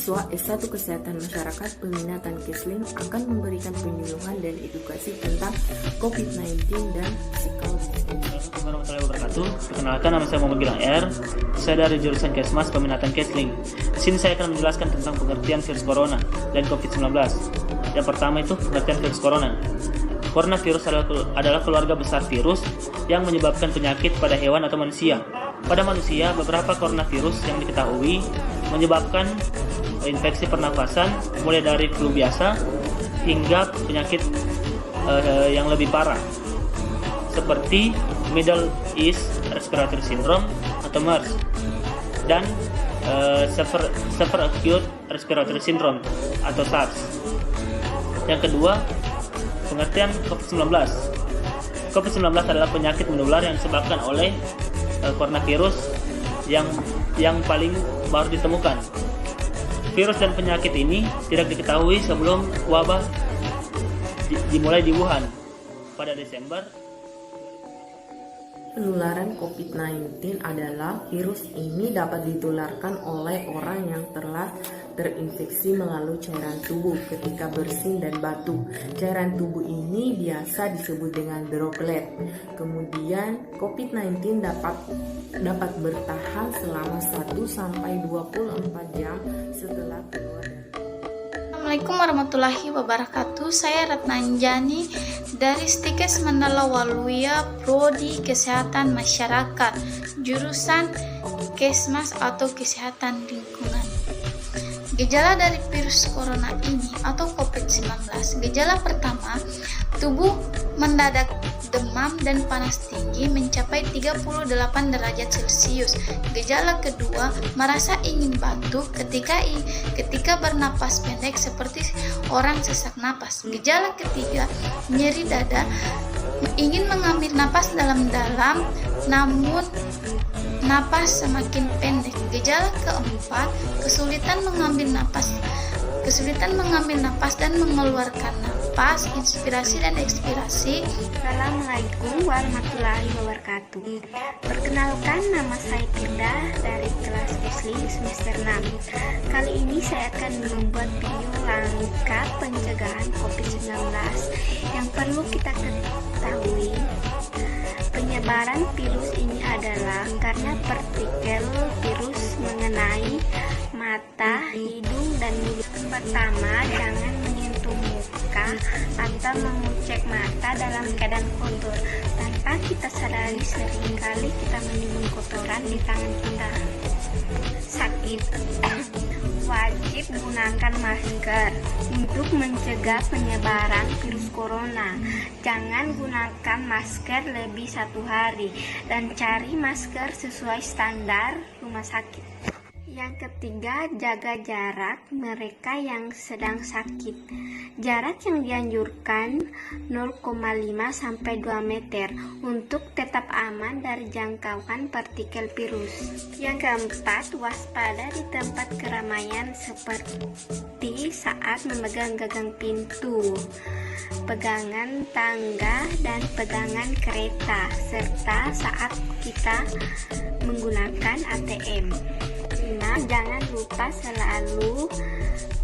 Mahasiswa S1 Kesehatan Masyarakat Peminatan Kesling akan memberikan penyuluhan dan edukasi tentang COVID-19 dan physical distancing. Assalamualaikum warahmatullahi wabarakatuh. Perkenalkan, nama saya Muhammad Gilang R. Saya dari jurusan Kesmas Peminatan Kesling. Di sini saya akan menjelaskan tentang pengertian virus corona dan COVID-19. Yang pertama itu pengertian virus corona. Coronavirus adalah keluarga besar virus yang menyebabkan penyakit pada hewan atau manusia. Pada manusia, beberapa coronavirus yang diketahui menyebabkan infeksi pernafasan, mulai dari flu biasa hingga penyakit yang lebih parah, seperti Middle East Respiratory Syndrome atau MERS dan Severe Acute Respiratory Syndrome atau SARS. Yang kedua, pengertian COVID-19. COVID-19 adalah penyakit menular yang disebabkan oleh coronavirus yang paling baru ditemukan. Virus dan penyakit ini tidak diketahui sebelum wabah dimulai di Wuhan pada Desember. Penularan COVID-19 adalah virus ini dapat ditularkan oleh orang yang telah terinfeksi melalui cairan tubuh ketika bersin dan batuk. Cairan tubuh ini biasa disebut dengan droplet. Kemudian COVID-19 dapat bertahan selama 1-24 jam setelah keluar dari. Assalamualaikum warahmatullahi wabarakatuh. Saya Ratna Anjani dari Stikes Mandala Waluya, Prodi Kesehatan Masyarakat, jurusan Kesmas atau Kesehatan Lingkungan. Gejala dari virus corona ini atau COVID-19. Gejala pertama, tubuh mendadak demam dan panas tinggi mencapai 38 derajat Celcius. Gejala kedua, merasa ingin batuk ketika bernapas pendek seperti orang sesak napas. Gejala ketiga, nyeri dada, ingin mengambil napas dalam-dalam namun napas semakin pendek. Gejala keempat, kesulitan mengambil napas dan mengeluarkan napas, inspirasi dan ekspirasi. Assalamualaikum warahmatullahi wabarakatuh. Perkenalkan, nama saya Firda dari kelas Kesling semester 6. Kali ini saya akan membuat video langkah pencegahan COVID-19 yang perlu kita ketahui. Penyebaran virus ini adalah karena partikel virus mengenai mata, hidung, dan mulut. Pertama, jangan menyentuh muka atau mengucek mata dalam keadaan kotor. Tanpa kita sadari, seringkali kita menimbun kotoran di tangan kita. Sakit. Wajib gunakan masker untuk mencegah penyebaran virus corona. Jangan gunakan masker lebih 1 hari dan cari masker sesuai standar rumah sakit. Yang ketiga, jaga jarak mereka yang sedang sakit. Jarak yang dianjurkan 0,5 sampai 2 meter untuk tetap aman dari jangkauan partikel virus. Yang keempat, waspada di tempat keramaian seperti saat memegang gagang pintu, pegangan tangga, dan pegangan kereta, serta saat kita menggunakan ATM. Nah, jangan lupa selalu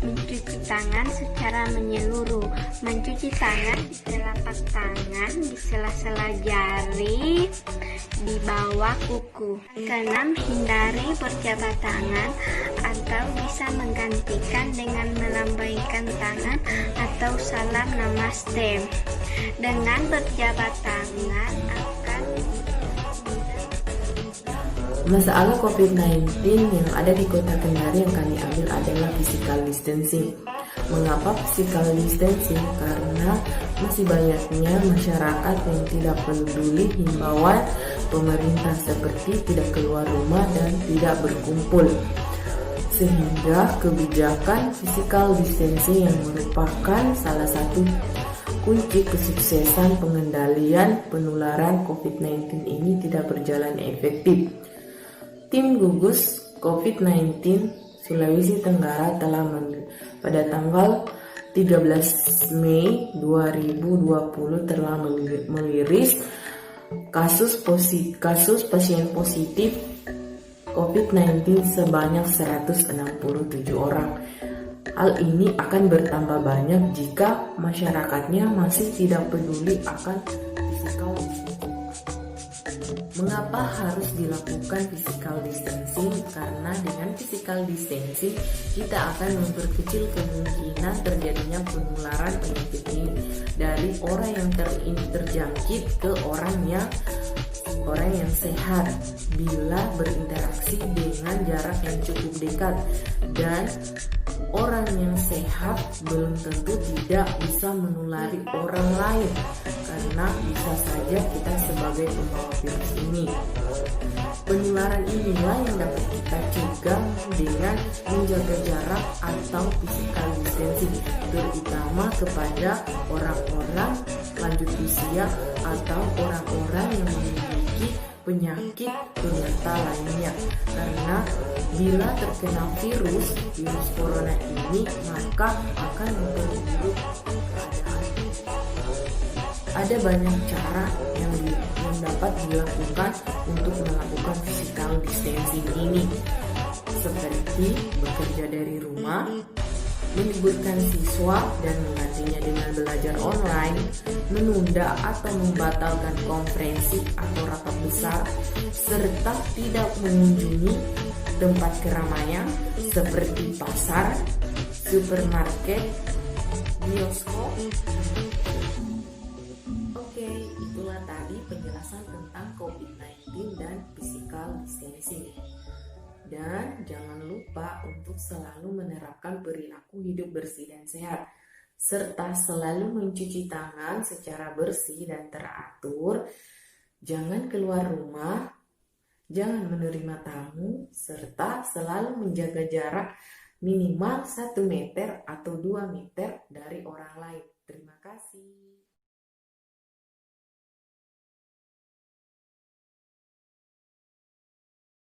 mencuci tangan secara menyeluruh. Mencuci tangan di telapak tangan, di sela-sela jari, di bawah kuku. Keenam, hindari berjabat tangan atau bisa menggantikan dengan melambaikan tangan atau salam namaste. Dengan berjabat tangan akan Masalah COVID-19 yang ada di Kota Kendari yang kami ambil adalah physical distancing. Mengapa physical distancing? Karena masih banyaknya masyarakat yang tidak peduli himbauan pemerintah seperti tidak keluar rumah dan tidak berkumpul. Sehingga kebijakan physical distancing yang merupakan salah satu kunci kesuksesan pengendalian penularan COVID-19 ini tidak berjalan efektif. Tim gugus COVID-19 Sulawesi Tenggara telah pada tanggal 13 Mei 2020 telah meliris kasus pasien positif COVID-19 sebanyak 167 orang. Hal ini akan bertambah banyak jika masyarakatnya masih tidak peduli akan physical distancing. Mengapa harus dilakukan physical distancing? Karena dengan physical distancing kita akan memperkecil kemungkinan terjadinya penularan penyakit ini dari orang yang terjangkit ke orang yang sehat bila berinteraksi dengan jarak yang cukup dekat, dan orang yang sehat belum tentu tidak bisa menulari orang lain karena bisa saja kita sebagai pembawa virus ini. Penularan inilah yang dapat kita cegah dengan menjaga jarak atau physical distancing, terutama kepada orang-orang lanjut usia atau orang-orang yang memiliki penyakit penyerta lainnya. Karena bila terkena virus corona ini, maka akan memperburuk keadaan. Ada banyak cara yang dapat dilakukan untuk melakukan physical distancing ini, seperti bekerja dari rumah, meliburkan siswa dan menggantinya dengan belajar online, menunda atau membatalkan konferensi atau rapat besar, serta tidak mengunjungi tempat keramaian seperti pasar, supermarket, bioskop. Oke, itulah tadi penjelasan tentang COVID-19 dan physical distancing. Dan jangan lupa untuk selalu menerapkan perilaku hidup bersih dan sehat, serta selalu mencuci tangan secara bersih dan teratur. Jangan keluar rumah, jangan menerima tamu, serta selalu menjaga jarak minimal 1 meter atau 2 meter dari orang lain. Terima kasih.